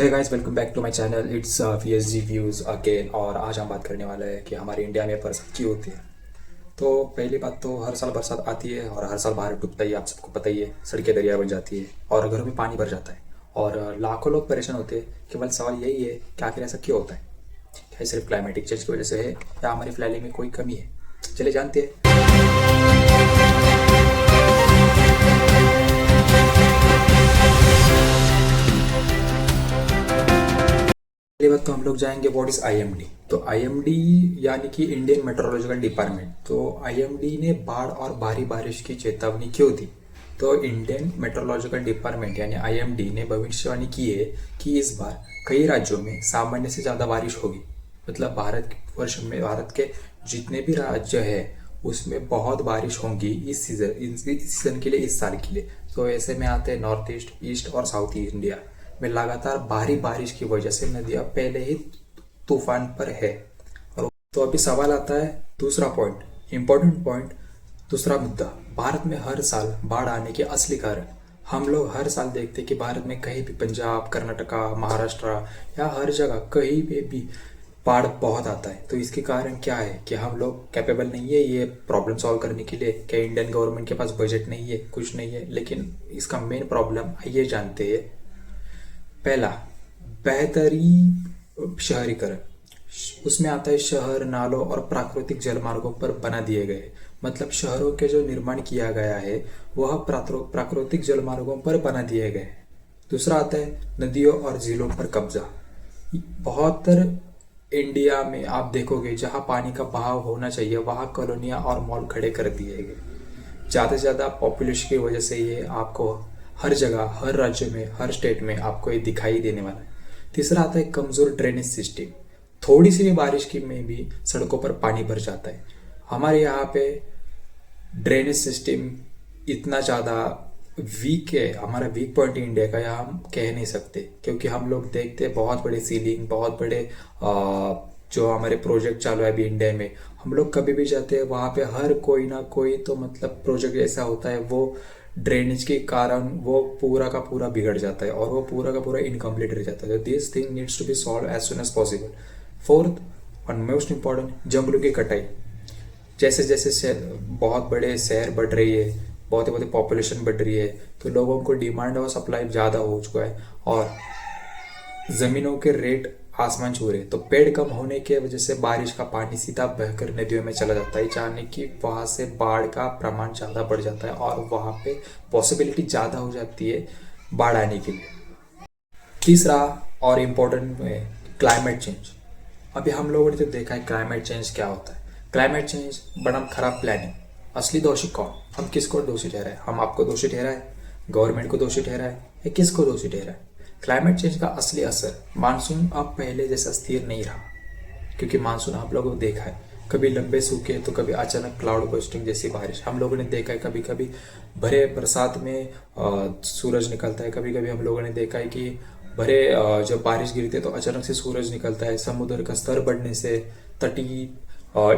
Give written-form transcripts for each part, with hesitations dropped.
Hey guys, welcome back to my channel. It's VSG views again. और आज हम बात करने वाले हैं कि हमारे इंडिया में बरसात क्यों होती है। तो पहली बात तो हर साल बरसात आती है और हर साल बाहर डूबता ही है, आप सबको पता ही है। सड़कें दरिया बन जाती है और घरों में पानी भर जाता है और लाखों लोग परेशान होते हैं। केवल सवाल यही है कि आखिर ऐसा क्यों होता है। क्या सिर्फ क्लाइमेटिक चेंज की वजह से है या हमारी प्लानिंग में कोई कमी है? चले जानते हैं। पहली बात तो हम लोग जाएंगे व्हाट इज IMD। तो IMD यानी कि इंडियन मेट्रोलॉजिकल डिपार्टमेंट। तो IMD ने बाढ़ और भारी बारिश की चेतावनी क्यों दी? तो इंडियन मेट्रोलॉजिकल डिपार्टमेंट यानी IMD ने भविष्यवाणी की है कि इस बार कई राज्यों में सामान्य से ज़्यादा बारिश होगी। मतलब भारत के जितने भी राज्य है उसमें बहुत बारिश होगी इस सीजन के लिए, इस साल के लिए। तो ऐसे में आते हैं नॉर्थ ईस्ट, ईस्ट और साउथ इंडिया में लगातार भारी बारिश की वजह से नदियां पहले ही तूफान पर है। और तो अभी सवाल आता है, दूसरा पॉइंट, इंपॉर्टेंट पॉइंट, दूसरा मुद्दा, भारत में हर साल बाढ़ आने के असली कारण। हम लोग हर साल देखते कि भारत में कहीं भी, पंजाब, कर्नाटका, महाराष्ट्र या हर जगह कहीं पे भी बाढ़ बहुत आता है। तो इसके कारण क्या है कि हम लोग कैपेबल नहीं है ये प्रॉब्लम सॉल्व करने के लिए। क्या इंडियन गवर्नमेंट के पास बजट नहीं है? कुछ नहीं है। लेकिन इसका मेन प्रॉब्लम ये जानते हैं। पहला, बेहतरी शहरीकरण। उसमें आता है शहर, नालों और प्राकृतिक जलमार्गों पर बना दिए गए, मतलब शहरों के जो निर्माण किया गया है वह प्राकृतिक जलमार्गों पर बना दिए गए। दूसरा आता है नदियों और झीलों पर कब्जा। बहुत इंडिया में आप देखोगे जहां पानी का बहाव होना चाहिए वहां कॉलोनियां और मॉल खड़े कर दिए गए। ज़्यादा से ज़्यादा पॉपुलेशन की वजह से ये आपको हर जगह, हर राज्य में, हर स्टेट में आपको ये दिखाई देने वाला है। तीसरा आता है कमज़ोर ड्रेनेज सिस्टम। थोड़ी सी भी बारिश की में भी सड़कों पर पानी भर जाता है। हमारे यहाँ पे ड्रेनेज सिस्टम इतना ज़्यादा वीक है। हमारा वीक पॉइंट इंडिया का यहाँ हम कह नहीं सकते, क्योंकि हम लोग देखते हैं बहुत बड़े सीलिंग, बहुत बड़े जो हमारे प्रोजेक्ट चालू है अभी इंडिया में। हम लोग कभी भी जाते हैं वहाँ पे हर कोई ना कोई तो मतलब प्रोजेक्ट ऐसा होता है, वो ड्रेनेज के कारण वो पूरा का पूरा बिगड़ जाता है और वो पूरा का पूरा इनकम्प्लीट रह जाता है। This thing needs to be solve as soon as possible. Fourth और मोस्ट इम्पॉर्टेंट, जंगलों की कटाई। जैसे जैसे बहुत बड़े शहर बढ़ रही है, बहुत ही पॉपुलेशन बढ़ रही है, तो लोगों को डिमांड और सप्लाई ज़्यादा हो चुका है और ज़मीनों के रेट आसमान छू रहे। तो पेड़ कम होने की वजह से बारिश का पानी सीधा बहकर नदियों में चला जाता है, जाने कि वहाँ से बाढ़ का प्रमाण ज़्यादा बढ़ जाता है और वहाँ पे पॉसिबिलिटी ज़्यादा हो जाती है बाढ़ आने के लिए। तीसरा और इम्पोर्टेंट है क्लाइमेट चेंज। अभी हम लोगों ने तो देखा है क्लाइमेट चेंज क्या होता है। क्लाइमेट चेंज बड़ा खराब प्लानिंग। असली दोषी कौन? हम किसको दोषी ठहराए? हम आपको दोषी ठहराए, गवर्नमेंट को दोषी ठहराए, या किसको दोषी ठहराए? क्लाइमेट चेंज का असली असर, मानसून अब पहले जैसा स्थिर नहीं रहा, क्योंकि मानसून आप लोगों को देखा है कभी लंबे सूखे तो कभी अचानक क्लाउड बस्टिंग जैसी बारिश हम लोगों ने देखा है। कभी कभी भरे बरसात में सूरज निकलता है। कभी कभी हम लोगों ने देखा है कि भरे जब बारिश गिरती है तो अचानक से सूरज निकलता है। समुद्र का स्तर बढ़ने से तटीय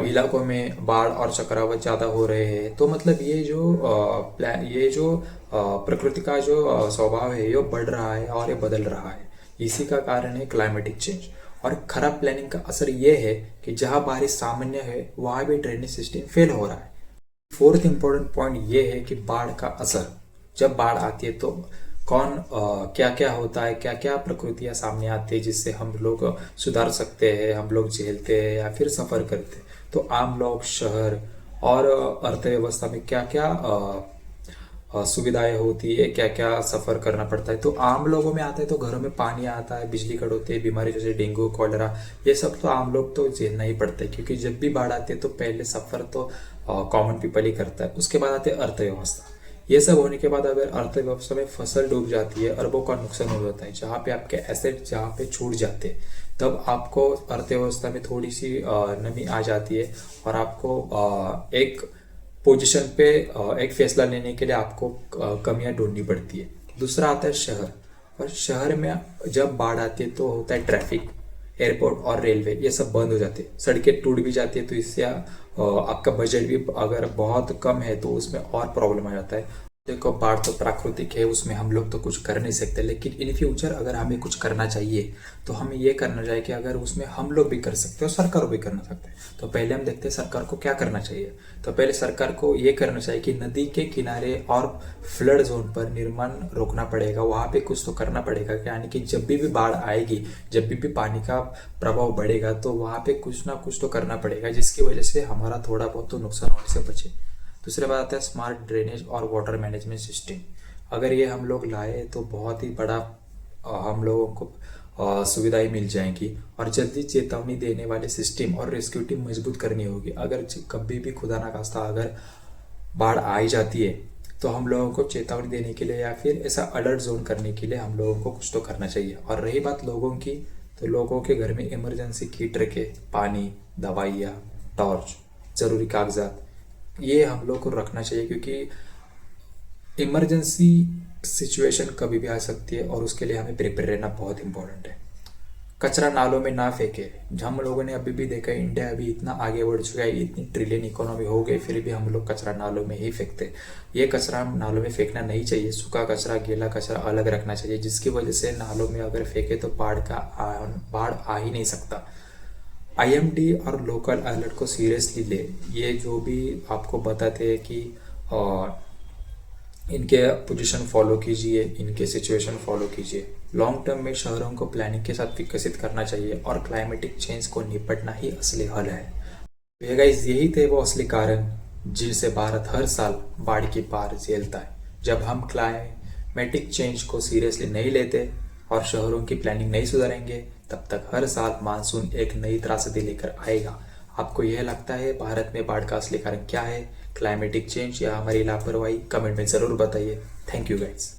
इलाकों में बाढ़ और चक्रवात ज़्यादा हो रहे हैं। तो मतलब ये जो प्रकृति का जो स्वभाव है ये बढ़ रहा है और ये बदल रहा है। इसी का कारण है क्लाइमेटिक चेंज। और खराब प्लानिंग का असर ये है कि जहाँ बारिश सामान्य है वहाँ भी ड्रेनेज सिस्टम फेल हो रहा है। फोर्थ इंपॉर्टेंट पॉइंट ये है कि बाढ़ का असर। जब बाढ़ आती है तो कौन क्या क्या होता है, क्या क्या प्रकृतियाँ सामने आती है जिससे हम लोग सुधार सकते हैं, हम लोग झेलते हैं या फिर सफ़र करते हैं। तो आम लोग, शहर और अर्थव्यवस्था में क्या क्या सुविधाएं होती है, क्या क्या सफ़र करना पड़ता है। तो आम लोगों में आता है तो घरों में पानी आता है, बिजली कट होती है, बीमारी जैसे डेंगू, कॉलेरा, ये सब तो आम लोग तो झेलना ही पड़ता है, क्योंकि जब भी बाढ़ आती है तो पहले सफ़र तो कॉमन पीपल ही करता है। उसके बाद आते हैं अर्थव्यवस्था। ये सब होने के बाद अगर अर्थव्यवस्था में फसल डूब जाती है, अरबों का नुकसान हो जाता है, जहाँ पे आपके एसेट जहाँ पे छूट जाते हैं, तब आपको अर्थव्यवस्था में थोड़ी सी नमी आ जाती है और आपको एक पोजीशन पे एक फैसला लेने के लिए आपको कमियां ढूंढनी पड़ती है। दूसरा आता है शहर। और शहर में जब बाढ़ आती है तो होता है ट्रैफिक, एयरपोर्ट और रेलवे ये सब बंद हो जाते हैं, सड़कें टूट भी जाती है। तो इससे आपका बजट भी अगर बहुत कम है तो उसमें और प्रॉब्लम आ जाता है। देखो, बाढ़ तो प्राकृतिक है, उसमें हम लोग तो कुछ कर नहीं सकते, लेकिन इन फ्यूचर अगर हमें कुछ करना चाहिए तो हमें ये करना चाहिए कि अगर उसमें हम लोग भी कर सकते हैं और सरकार भी करना सकते हैं, तो पहले हम देखते हैं सरकार को क्या करना चाहिए। तो पहले सरकार को ये करना चाहिए कि नदी के किनारे और फ्लड जोन पर निर्माण रोकना पड़ेगा, वहाँ पे कुछ तो करना पड़ेगा। यानी कि जब भी बाढ़ आएगी, जब भी पानी का प्रभाव बढ़ेगा, तो वहाँ पे कुछ ना कुछ तो करना पड़ेगा, जिसकी वजह से हमारा थोड़ा बहुत तो नुकसान होने से बचे। दूसरी बात आता है स्मार्ट ड्रेनेज और वाटर मैनेजमेंट सिस्टम। अगर ये हम लोग लाए तो बहुत ही बड़ा हम लोगों को सुविधाएं मिल जाएंगी, और जल्दी चेतावनी देने वाले सिस्टम और रेस्क्यू टीम मजबूत करनी होगी। अगर कभी भी खुदा ना खास्ता अगर बाढ़ आ ही जाती है, तो हम लोगों को चेतावनी देने के लिए या फिर ऐसा अलर्ट जोन करने के लिए हम लोगों को कुछ तो करना चाहिए। और रही बात लोगों की, तो लोगों के घर में इमरजेंसी किट रखे, पानी, दवाइयाँ, टॉर्च, ज़रूरी कागजात, ये हम लोग को रखना चाहिए, क्योंकि इमरजेंसी सिचुएशन कभी भी आ सकती है और उसके लिए हमें प्रिपेयर रहना बहुत इंपॉर्टेंट है। कचरा नालों में ना फेंके। हम लोगों ने अभी भी देखा है, इंडिया अभी इतना आगे बढ़ चुका है, इतनी ट्रिलियन इकोनॉमी हो गई, फिर भी हम लोग कचरा नालों में ही फेंकते। ये कचरा हम नालों में फेंकना नहीं चाहिए, सूखा कचरा गीला कचरा अलग रखना चाहिए, जिसकी वजह से नालों में अगर फेंके तो बाढ़ आ ही नहीं सकता। आईएमडी और लोकल अलर्ट को सीरियसली ले। ये जो भी आपको बताते हैं कि इनके पोजीशन फॉलो कीजिए, इनके सिचुएशन फॉलो कीजिए। लॉन्ग टर्म में शहरों को प्लानिंग के साथ विकसित करना चाहिए और क्लाइमेटिक चेंज को निपटना ही असली हल है। ये गाइस, यही थे वो असली कारण जिनसे भारत हर साल बाढ़ की पार झेलता है। जब हम क्लाइमेटिक चेंज को सीरियसली नहीं लेते और शहरों की प्लानिंग नहीं सुधारेंगे, तब तक हर साल मानसून एक नई त्रासदी लेकर आएगा। आपको यह लगता है भारत में बाढ़ का असली कारण क्या है? क्लाइमेटिक चेंज या हमारी लापरवाही? कमेंट में जरूर बताइए। Thank you guys.